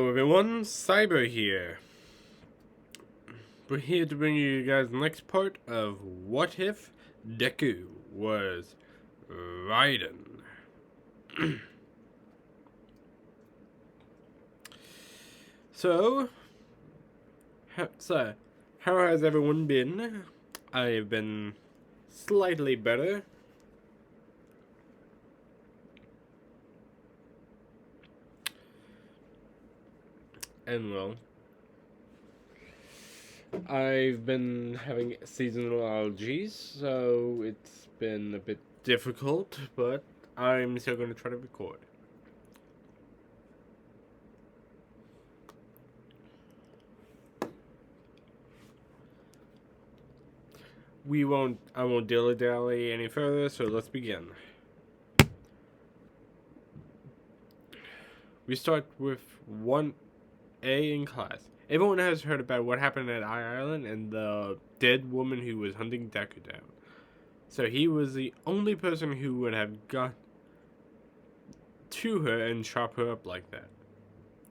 Hello everyone, Cyber here. We're here to bring you guys the next part of What If Deku was Raiden. so, how has everyone been? I've been slightly better. And well, I've been having seasonal allergies, so it's been a bit difficult, but I'm still going to try to record. I won't dilly-dally any further, so let's begin. We start with 1A in class. Everyone has heard about what happened at Island and the dead woman who was hunting Deku down. So he was the only person who would have got to her and chop her up like that.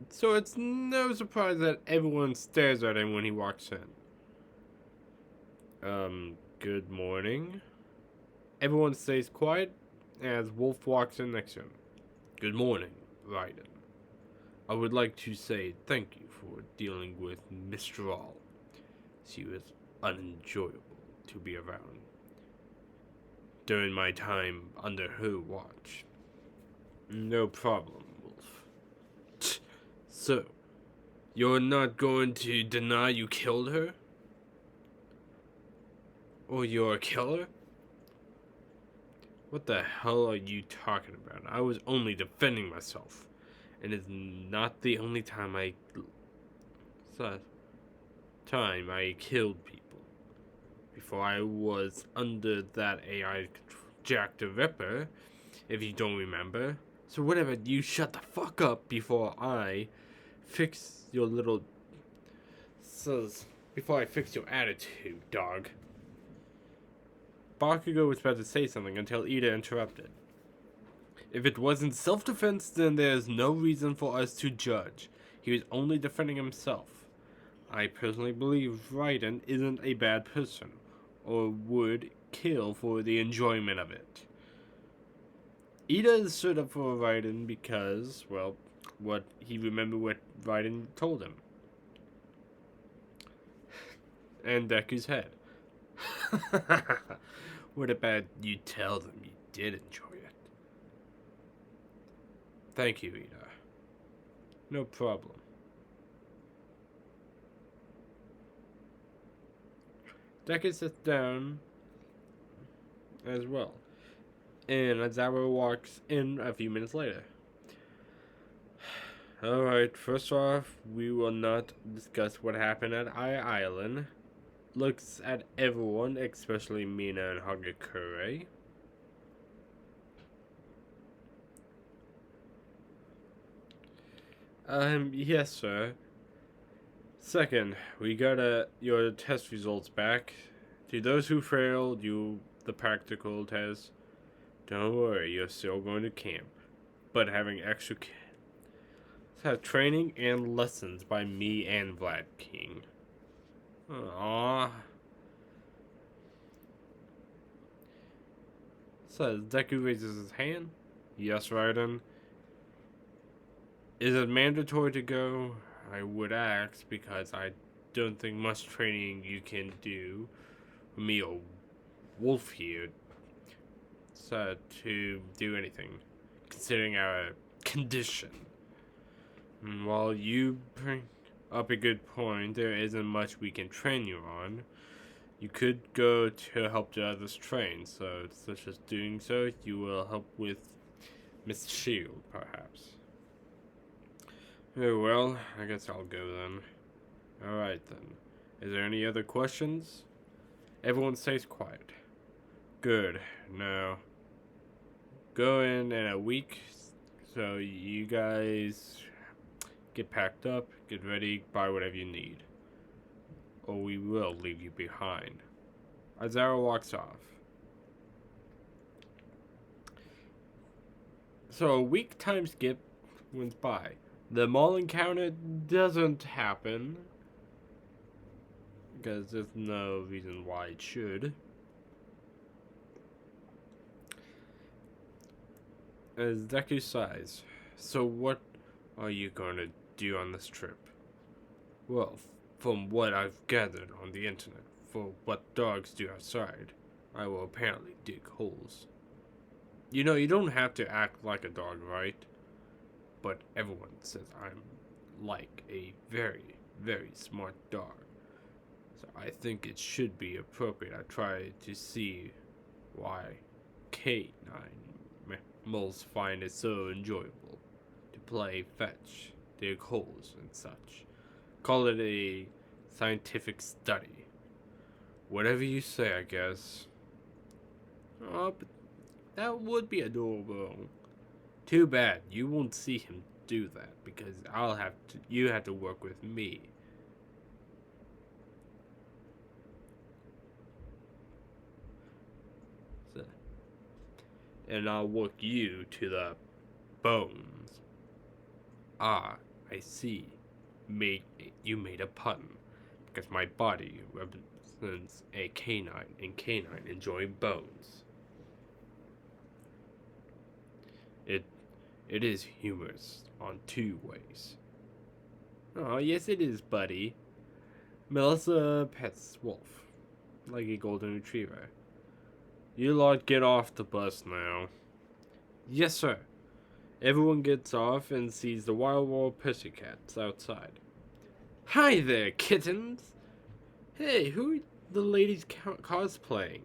So it's no surprise that everyone stares at him when he walks in. Good morning. Everyone stays quiet as Wolf walks in next to him. Good morning, Raiden. I would like to say thank you for dealing with Mr. All. She was unenjoyable to be around during my time under her watch. No problem, Wolf. So, you're not going to deny you killed her? Or you're a killer? What the hell are you talking about? I was only defending myself. And it's not the only time I killed people. Before I was under that AI Jack the Ripper, if you don't remember. So whatever, you shut the fuck up before I fix your little... before I fix your attitude, dog. Bakugo was about to say something until Ida interrupted. If it wasn't self-defense, then there's no reason for us to judge. He was only defending himself. I personally believe Raiden isn't a bad person, or would kill for the enjoyment of it. Ida stood up for Raiden because, well, what he remembered what Raiden told him. And Deku's head. What about you tell them you did enjoy it? Thank you, Ida. No problem. Deku sits down as well. And Azawa walks in a few minutes later. Alright, first off, we will not discuss what happened at Island. Looks at everyone, especially Mina and Hagakure. Yes, sir. Second, we got your test results back. To those who failed the practical test, don't worry, you're still going to camp. But having extra training and lessons by me and Vlad King. Aww. Says Deku raises his hand. Yes, Raiden. Is it mandatory to go? I would ask because I don't think much training you can do. Me or Wolf here to do anything, considering our condition. And while you bring up a good point, there isn't much we can train you on. You could go to help the others train, so such as doing so, you will help with Miss Shield, perhaps. Very well, I guess I'll go then. Alright then. Is there any other questions? Everyone stays quiet. Good. Now, go in a week, so you guys get packed up, get ready, buy whatever you need. Or we will leave you behind. Azara walks off. So a week time skip went by. The mall encounter doesn't happen because there's no reason why it should. As Deku sighs, so what are you gonna do on this trip? Well, from what I've gathered on the internet, for what dogs do outside, I will apparently dig holes. You know, you don't have to act like a dog, right? But everyone says I'm like a very, very smart dog. So I think it should be appropriate I try to see why K9 moles find it so enjoyable to play fetch, dig holes, and such. Call it a scientific study. Whatever you say, I guess. Oh, but that would be adorable. Too bad you won't see him do that because you have to work with me. So, and I'll work you to the bones. Ah, I see. You made a pun because my body represents a canine and canine enjoying bones. It It is humorous on two ways. Oh, yes, it is, buddy. Melissa pets Wolf like a golden retriever. You lot get off the bus now. Yes, sir. Everyone gets off and sees the Wild World Pussycats outside. Hi there, kittens! Hey, who are the ladies cosplaying?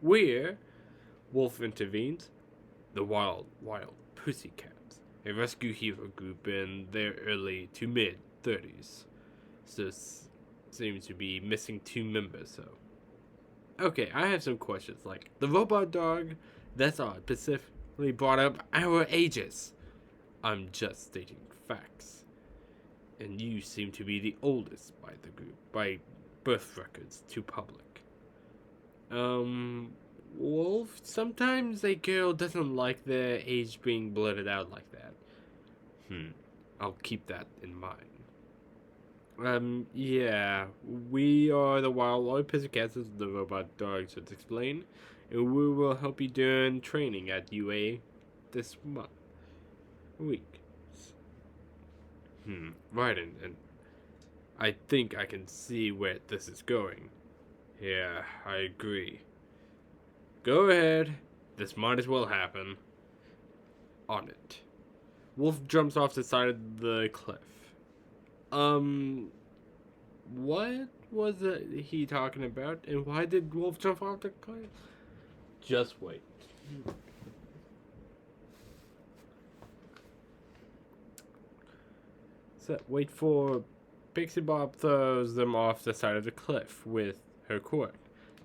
We're, Wolf intervenes, the Wild Pussycats, a rescue hero group in their early to mid 30s. So seems to be missing 2 members, so. Okay, I have some questions, like, the robot dog, that's odd, specifically brought up our ages. I'm just stating facts. And you seem to be the oldest by the group, by birth records to public. Wolf, sometimes a girl doesn't like their age being blurted out like that. I'll keep that in mind. Yeah, we are the Wild Lord Pussycats, as the robot dog should explain, and we will help you during training at UA this week. Right, and I think I can see where this is going. Yeah, I agree. Go ahead. This might as well happen. On it. Wolf jumps off the side of the cliff. What was he talking about? And why did Wolf jump off the cliff? Just wait. So, wait for Pixie Bob throws them off the side of the cliff with her quirk.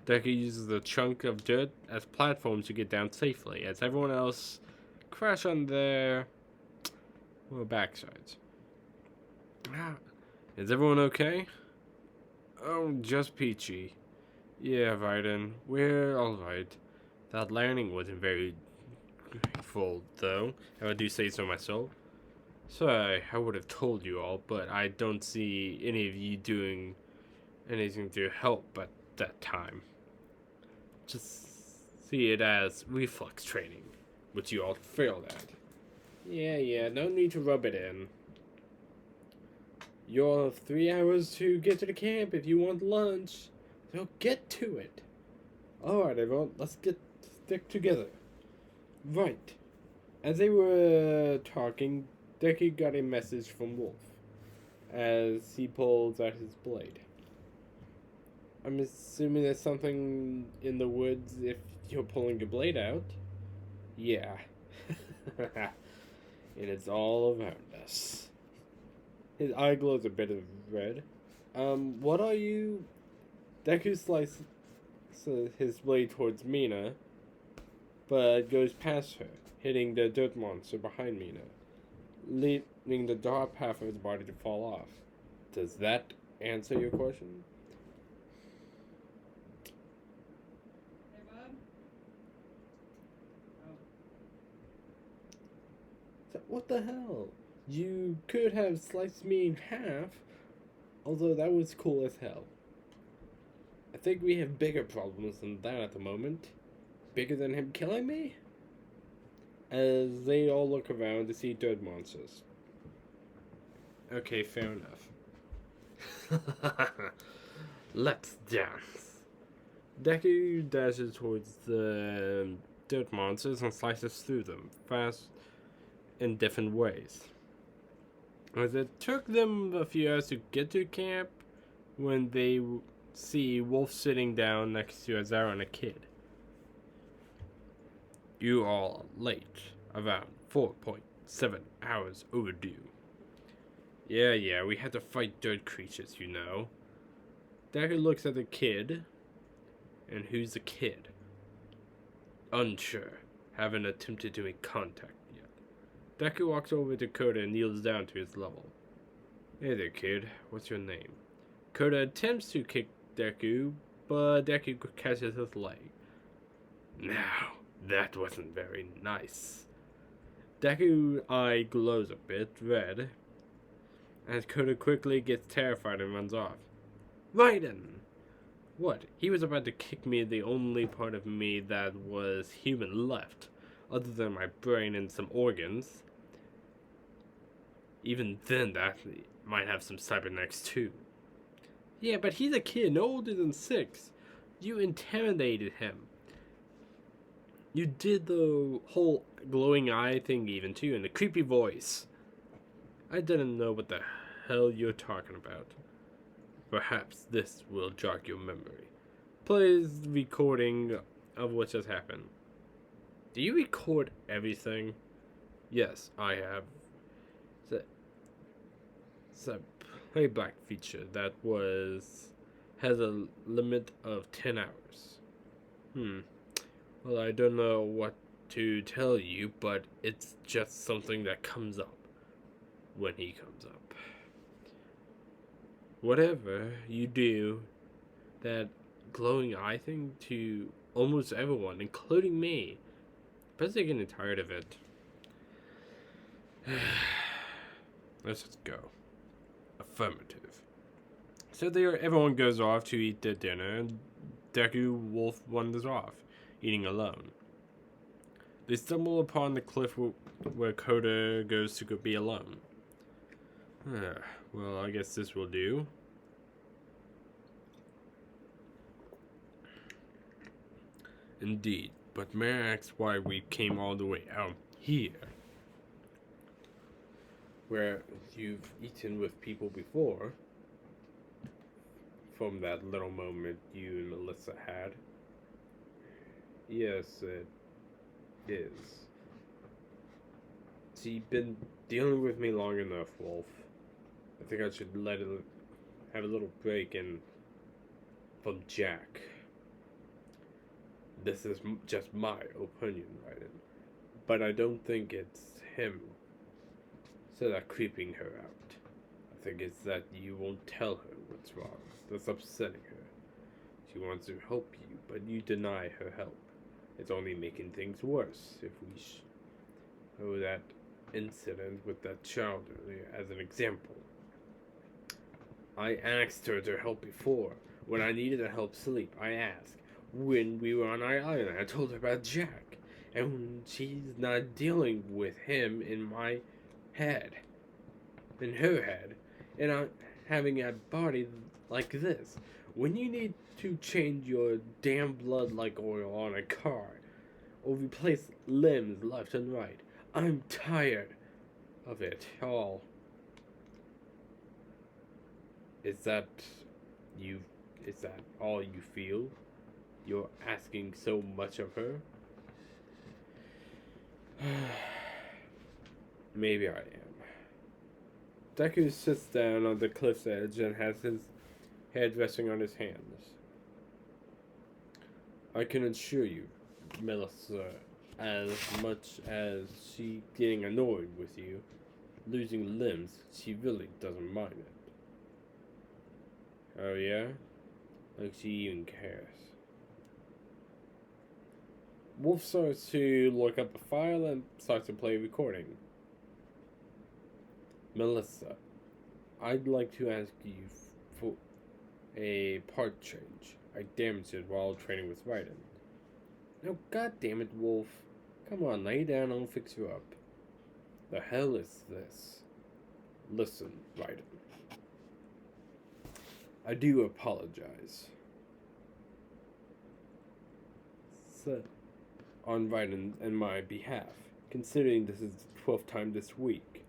Deku uses a chunk of dirt as platforms to get down safely, as everyone else crash on their backsides. Is everyone okay? Oh, just peachy. Yeah, Raiden, we're alright. That landing wasn't very grateful, though, if I do say so myself. Sorry, I would have told you all, but I don't see any of you doing anything to help at that time. Just see it as reflex training, which you all failed at. Yeah, no need to rub it in. You'll have 3 hours to get to the camp if you want lunch. So get to it. Alright, everyone, let's stick together. Right. As they were talking, Deku got a message from Wolf as he pulls out his blade. I'm assuming there's something in the woods if you're pulling your blade out. Yeah. And it's all around us. His eye glows a bit of red. What are you? Deku slices his blade towards Mina, but goes past her, hitting the dirt monster behind Mina, leaving the top half of his body to fall off. Does that answer your question? Hey, Bob? Oh. What the hell? You could have sliced me in half, although that was cool as hell. I think we have bigger problems than that at the moment. Bigger than him killing me? As they all look around to see dirt monsters. Okay, fair enough. Let's dance. Deku dashes towards the dirt monsters and slices through them, fast in different ways. As it took them a few hours to get to camp, when they see Wolf sitting down next to Azara and a kid. You all are late, around 4.7 hours overdue. Yeah, we had to fight dirt creatures, you know. Deku looks at the kid, and who's the kid? Unsure, haven't attempted to make contact yet. Deku walks over to Koda and kneels down to his level. Hey there, kid, what's your name? Koda attempts to kick Deku, but Deku catches his leg. Now, that wasn't very nice. Deku's eye glows a bit red, as Koda quickly gets terrified and runs off. Raiden! What? He was about to kick me the only part of me that was human left, other than my brain and some organs. Even then, that might have some cybernetics too. Yeah, but he's a kid, no older than 6. You intimidated him. You did the whole glowing eye thing even too, and the creepy voice. I didn't know what the hell you're talking about. Perhaps this will jog your memory. Plays recording of what just happened. Do you record everything? Yes, I have. It's a playback feature that has a limit of 10 hours. Well, I don't know what to tell you, but it's just something that comes up when he comes up. Whatever you do, that glowing eye thing to almost everyone, including me. But they're getting tired of it. Let's just go. Affirmative. So there, everyone goes off to eat their dinner, and Deku Wolf wanders off, eating alone. They stumble upon the cliff where Koda goes to go be alone. Well, I guess this will do. Indeed, but may I ask why we came all the way out here? Where you've eaten with people before, from that little moment you and Melissa had. Yes, it is. So you've been dealing with me long enough, Wolf. I think I should have a little break from Jack. This is just my opinion, Raiden. But I don't think it's him that creeping her out. I think it's that you won't tell her what's wrong. That's upsetting her. She wants to help you, but you deny her help. It's only making things worse if we show that incident with that child earlier as an example. I asked her to help before. When I needed to help sleep, I asked. When we were on our island, I told her about Jack. And when she's not dealing with him in my head, in her head, and I'm having a body like this. When you need to change your damn blood like oil on a car, or replace limbs left and right, I'm tired of it all. Is that all you feel? You're asking so much of her? Maybe I am. Deku sits down on the cliff's edge and has his head resting on his hands. I can assure you, Melissa, as much as she getting annoyed with you, losing limbs, she really doesn't mind it. Oh yeah? Like she even cares. Wolf starts to look up the file and starts to play a recording. Melissa, I'd like to ask you for a part change. I damaged it while training with Raiden. No, god damn it, Wolf. Come on, lay down, I'll fix you up. The hell is this? Listen, Raiden. I do apologize. So, on Raiden and my behalf, considering this is the 12th time this week.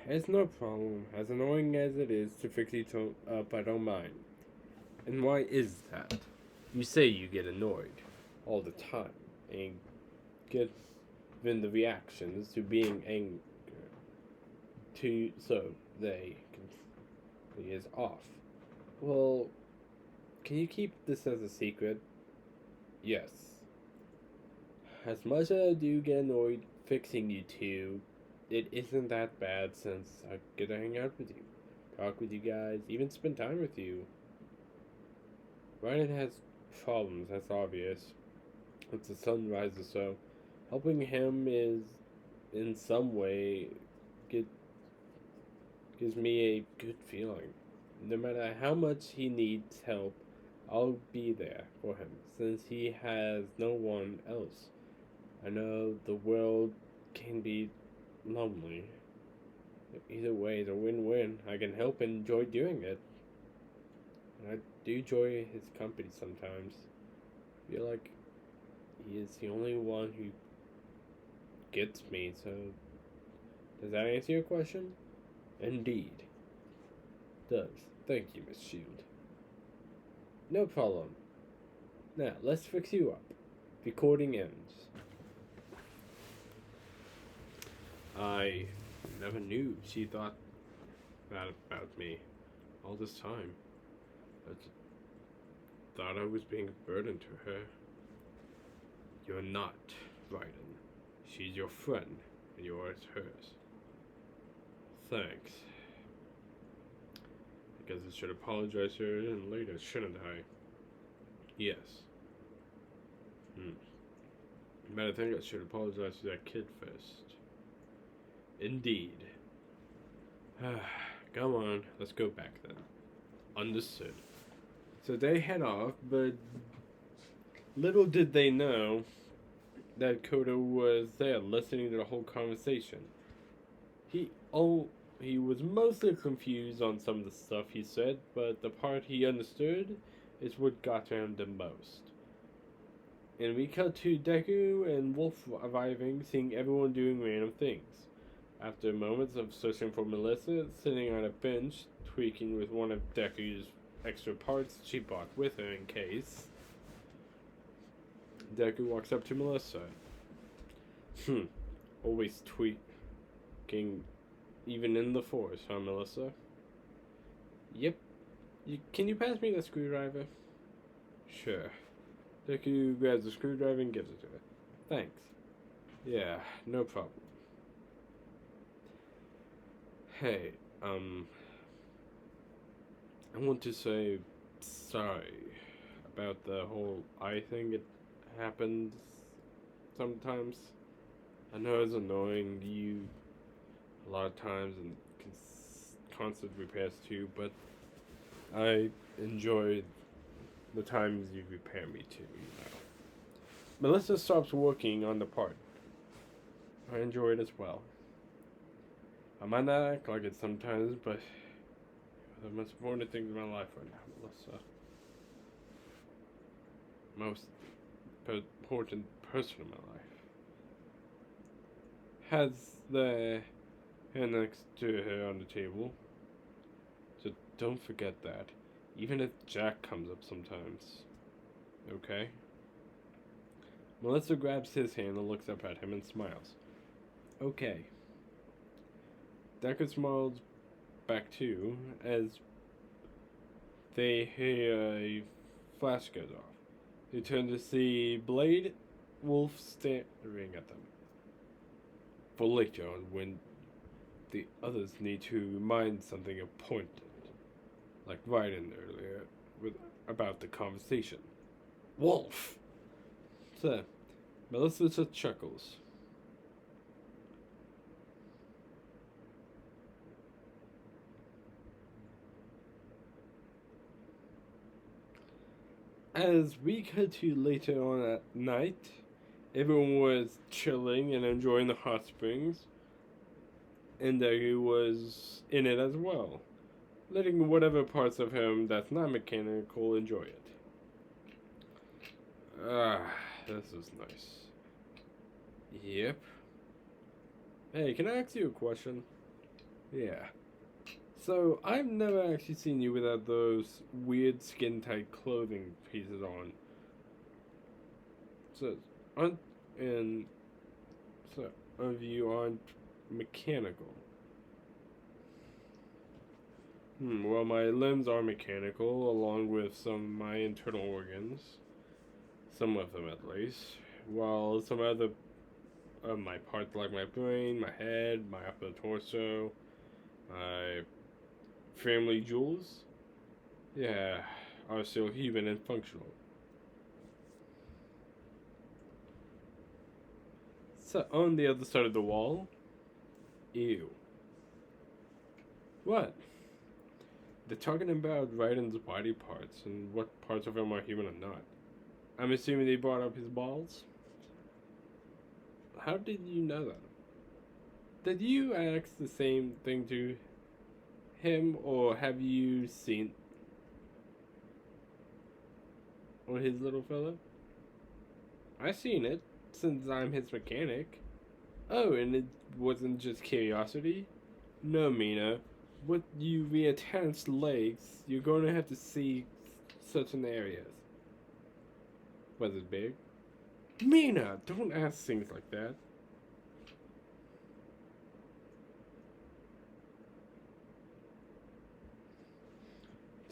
It's no problem. As annoying as it is to fix each up, I don't mind. And why is that? You say you get annoyed all the time and given the reactions to being angry to so they can is off. Well, can you keep this as a secret? Yes. As much as I do get annoyed fixing you two, it isn't that bad since I get to hang out with you, talk with you guys, even spend time with you. Ryan has problems, that's obvious. It's the sun rises, so helping him is in some way gives me a good feeling. No matter how much he needs help, I'll be there for him since he has no one else. I know the world can be lonely. Either way, it's a win-win. I can help and enjoy doing it. And I do enjoy his company sometimes. I feel like he is the only one who gets me, so does that answer your question? Indeed. Does. Thank you, Miss Shield. No problem. Now, let's fix you up. Recording ends. I never knew she thought that about me all this time. I thought I was being a burden to her. You're not, Raiden. She's your friend, and yours hers. Thanks. I guess I should apologize to her and later, shouldn't I? Yes. But I think I should apologize to that kid first. Indeed. Come on, let's go back then. Understood. So they head off, but little did they know that Kodo was there listening to the whole conversation. He was mostly confused on some of the stuff he said, but the part he understood is what got to him the most. And we cut to Deku and Wolf arriving, seeing everyone doing random things. After moments of searching for Melissa, sitting on a bench, tweaking with one of Deku's extra parts she brought with her in case, Deku walks up to Melissa. Always tweaking, even in the forest, huh, Melissa? Yep. Can you pass me the screwdriver? Sure. Deku grabs the screwdriver and gives it to her. Thanks. Yeah, no problem. Hey, I want to say sorry about the whole eye thing. It happens sometimes. I know it's annoying you a lot of times and constant repairs too, but I enjoy the times you repair me too, Melissa stops working on the part. I enjoy it as well. I might not act like it sometimes, but the most important things in my life right now, Melissa. Most important person in my life. Has the hand next to her on the table. So don't forget that. Even if Jack comes up sometimes. Okay? Melissa grabs his hand and looks up at him and smiles. Okay. Deku smiles back too, as they hear a flash goes off. They turn to see Blade, Wolf staring at them. For later on, when the others need to remind something important, like Raiden earlier, about the conversation. Wolf! So, Melissa just chuckles. As we cut to later on at night, everyone was chilling and enjoying the hot springs, and Deku was in it as well, letting whatever parts of him that's not mechanical enjoy it. Ah, this is nice. Yep. Hey, can I ask you a question? Yeah. So, I've never actually seen you without those weird skin tight clothing pieces on. So, aren't and so of you aren't mechanical. Well, my limbs are mechanical, along with some of my internal organs. Some of them, at least. While some other of my parts, like my brain, my head, my upper torso, my family jewels, yeah, are still human and functional. So, on the other side of the wall, ew. What? They're talking about Raiden's body parts and what parts of him are human and not. I'm assuming they brought up his balls? How did you know that? Did you ask the same thing to him, or have you seen on his little fella? I seen it, since I'm his mechanic. Oh, and it wasn't just curiosity? No, Mina. With you reattached legs, you're going to have to see certain areas. Was it big? Mina, don't ask things like that.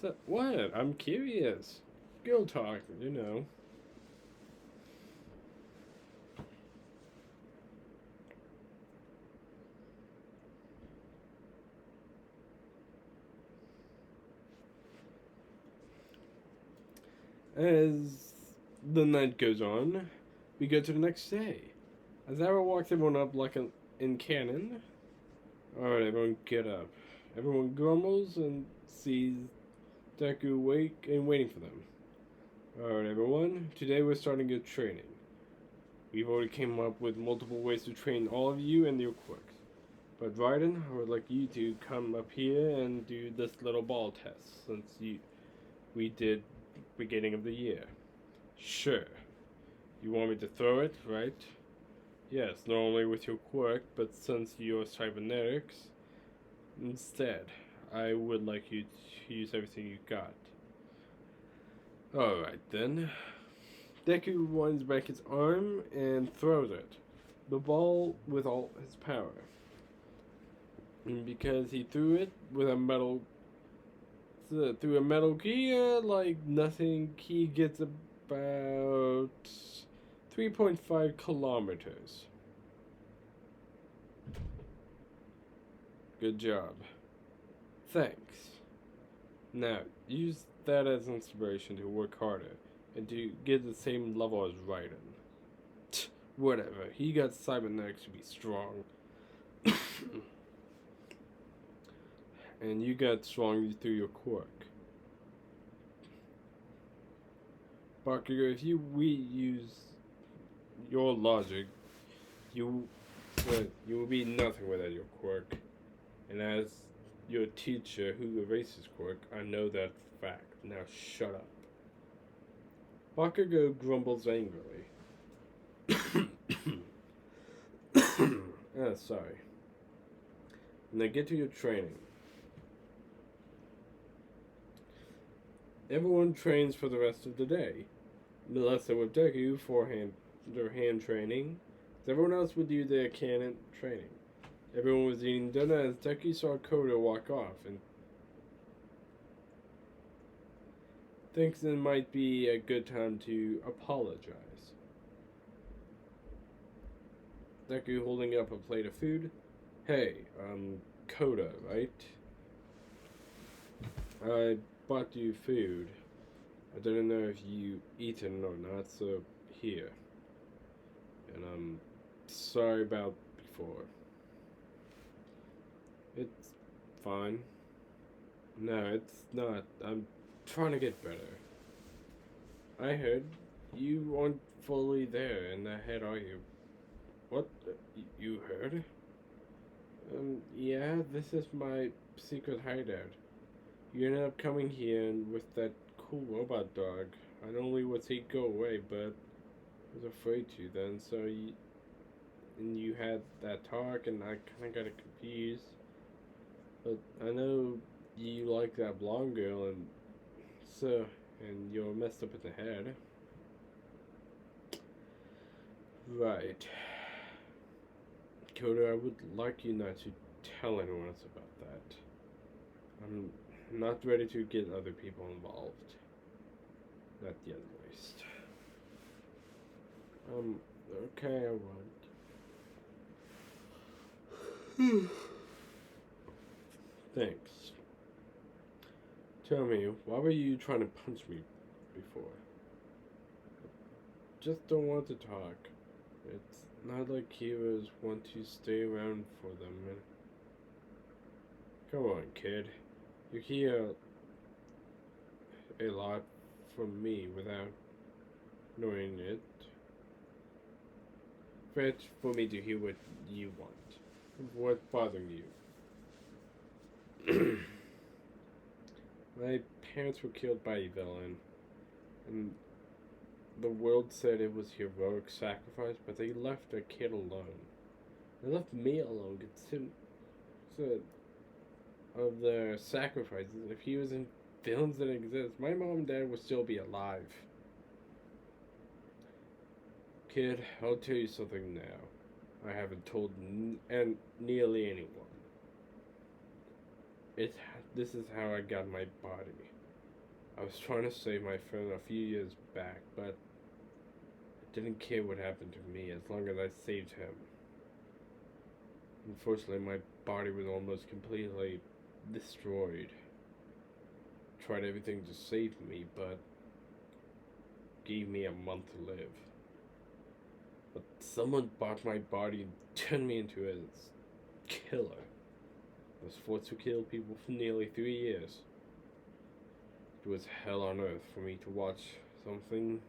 So, what? I'm curious. Girl talk, you know. As the night goes on, we go to the next day. As Arrow walks everyone up like in canon. Alright, everyone get up. Everyone grumbles and sees Deku awake and waiting for them. Alright, everyone. Today we're starting your training. We've already came up with multiple ways to train all of you and your quirks. But Raiden, I would like you to come up here and do this little ball test since we did beginning of the year. Sure. You want me to throw it, right? Yes, normally with your quirk, but since you're cybernetics, instead, I would like you to use everything you got. Alright then. Deku winds back his arm and throws it. The ball with all his power. And because he threw it with a metal through a metal gear like nothing, he gets about 3.5 kilometers. Good job. Thanks. Now, use that as inspiration to work harder and to get the same level as Raiden. Whatever, he got cybernetics to be strong. And you got strong through your quirk. Bakugo, if you use your logic, you will be nothing without your quirk. And as your teacher who erases quirk, I know that fact. Now shut up. Bakugo grumbles angrily. Sorry. Now get to your training. Everyone trains for the rest of the day. Melissa with Deku for their hand training. Everyone else would do their cannon training. Everyone was eating dinner as Deku saw Kodo walk off and thinks it might be a good time to apologize. Deku holding up a plate of food. Hey, Koda, right? I bought you food. I didn't know if you eat it or not, so here. And I'm sorry about before. It's fine. No, it's not. I'm trying to get better. I heard you aren't fully there in the head, are you? What? You heard? Yeah, this is my secret hideout. You ended up coming here and with that cool robot dog. Not only was he go away, but I was afraid to then, and you had that talk, and I kind of got confused. But I know you like that blonde girl, and you're messed up in the head. Right. Coda, I would like you not to tell anyone else about that. I'm not ready to get other people involved. Not yet, at least. Okay, I won't. Thanks. Tell me, why were you trying to punch me before? Just don't want to talk. It's not like heroes want to stay around for them. Come on, kid. You hear a lot from me without knowing it. It's for me to hear what you want. What's bothering you? My parents were killed by a villain, and the world said it was heroic sacrifice, but they left a kid alone. They left me alone, considered of their sacrifices. If he was in villains that exist, my mom and dad would still be alive. Kid, I'll tell you something now. I haven't told nearly anyone. This is how I got my body. I was trying to save my friend a few years back, but I didn't care what happened to me as long as I saved him. Unfortunately, my body was almost completely destroyed. Tried everything to save me, but gave me a month to live. But someone bought my body and turned me into a killer. I was forced to kill people for nearly 3 years. It was hell on earth for me to watch something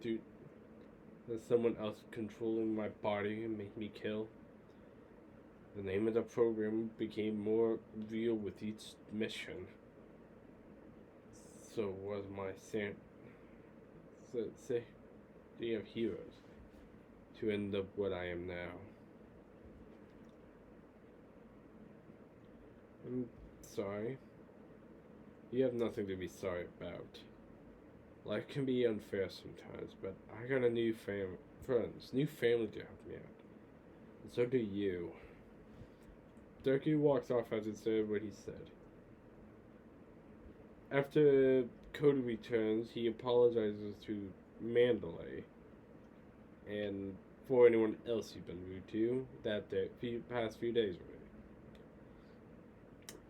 that someone else controlling my body and make me kill. The name of the program became more real with each mission. So was my safety of heroes to end up what I am now. I'm sorry. You have nothing to be sorry about. Life can be unfair sometimes, but I got a new friends, new family to help me out. And so do you. Deku walks off as he said what he said. After Cody returns, he apologizes to Mandalay and for anyone else he's been rude to that past few days already.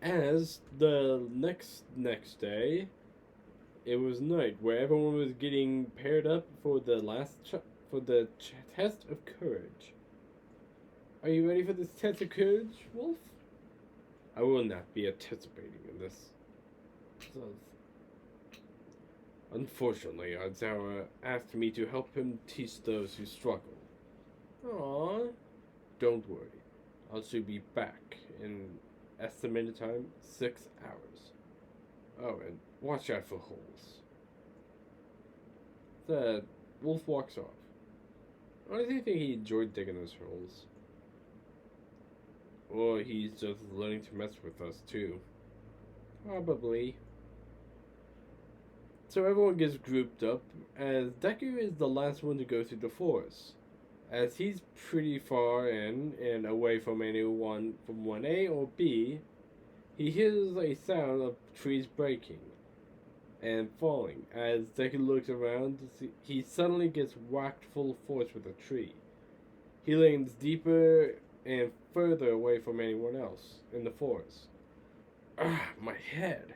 As the next day, it was night where everyone was getting paired up for the test of courage. Are you ready for this test of courage, Wolf? I will not be participating in this. Unfortunately, Aizawa asked me to help him teach those who struggle. Aww. Don't worry. I should be back in estimated time 6 hours. Oh, and watch out for holes. The wolf walks off. I don't think he enjoyed digging those holes. Or he's just learning to mess with us too. Probably. So everyone gets grouped up, as Deku is the last one to go through the forest. As he's pretty far in and away from anyone from 1A or B, he hears a sound of trees breaking and falling. As Deku looks around, he suddenly gets whacked full force with a tree. He lands deeper and further away from anyone else in the forest. Ah, my head.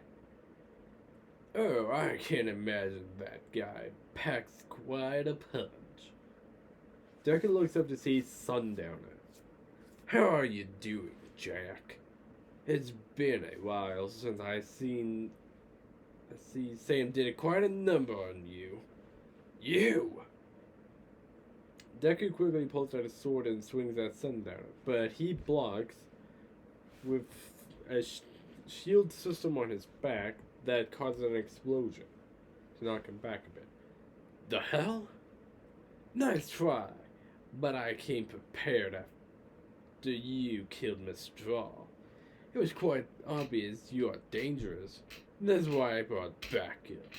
Oh, I can't imagine that guy packs quite a punch. Deku looks up to see Sundowner. How are you doing, Jack? It's been a while since I see Sam did quite a number on you. You! Deku quickly pulls out a sword and swings at Sundowner, but he blocks with a shield system on his back that causes an explosion to knock him back a bit. The hell? Nice try, but I came prepared after you killed Miss Straw. It was quite obvious you are dangerous. That's why I brought backup.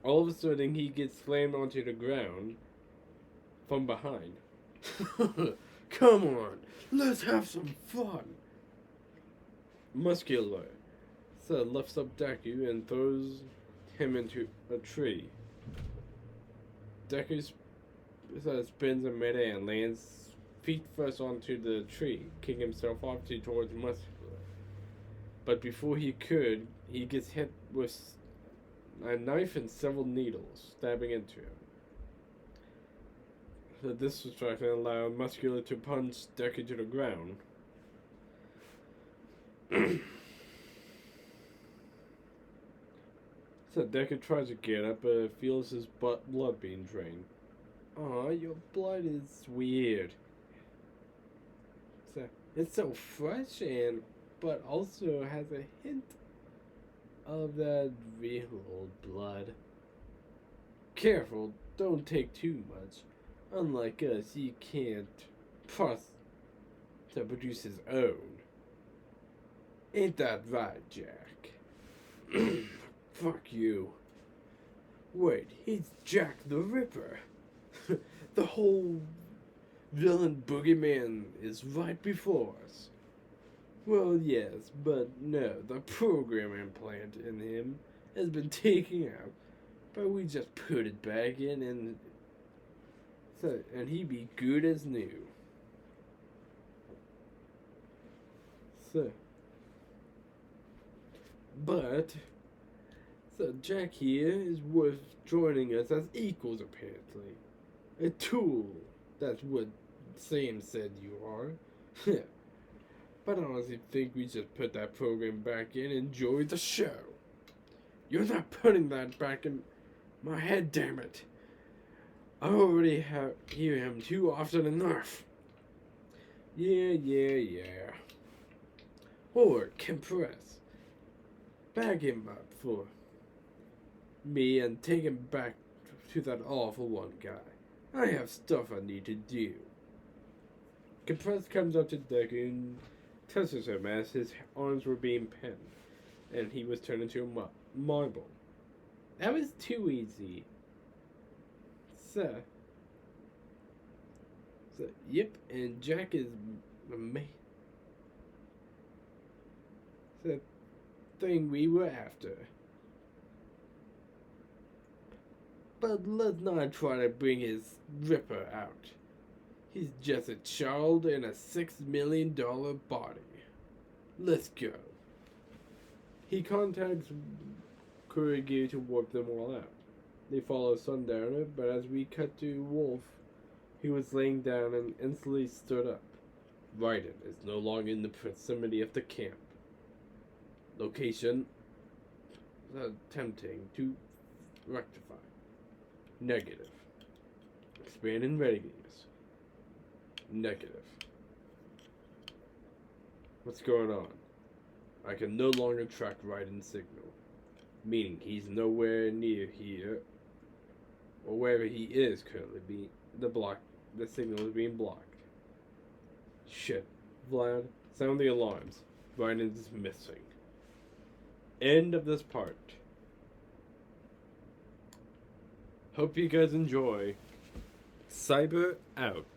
All of a sudden, he gets slammed onto the ground from behind. Come on, let's have some fun. Muscular lifts up Deku and throws him into a tree. Deku spins in midair and lands feet first onto the tree, kicking himself off towards Muscular. But before he could, he gets hit with a knife and several needles stabbing into him. So this distraction allowed Muscular to punch Deku to the ground. So Deku tries to get up, but feels his blood being drained. Aw, your blood is weird. It's so fresh but also has a hint of that real old blood. Careful, don't take too much. Unlike us, he can't produce his own. Ain't that right, Jack? Fuck you. Wait, he's Jack the Ripper. The whole villain boogeyman is right before us. Well, yes, but no, the program implant in him has been taken out, but we just put it back in and he be good as new. So Jack here is worth joining us as equals, apparently. A tool, that's what Sam said you are. But I honestly think we just put that program back in and enjoy the show. You're not putting that back in my head, damn it. I already hear him too often enough. Yeah. Or compress. Bag him up for me and take him back to that awful one guy. I have stuff I need to do. Compress comes up to Deku and touches him as his arms were being pinned, and he was turned into a marble. That was too easy. So, yep, and Jack is amazing. The thing we were after. But let's not try to bring his Ripper out. He's just a child in a $6 million body. Let's go. He contacts Kurigi to warp them all out. They follow Sundowner, but as we cut to Wolf, he was laying down and instantly stood up. Raiden is no longer in the proximity of the camp. Location attempting to rectify. Negative. Expand in readiness. Negative. What's going on? I can no longer track Raiden's signal, meaning he's nowhere near here, or wherever he is currently. The signal is being blocked. Shit, Vlad, sound the alarms. Raiden is missing. End of this part. Hope you guys enjoy. Cyber out.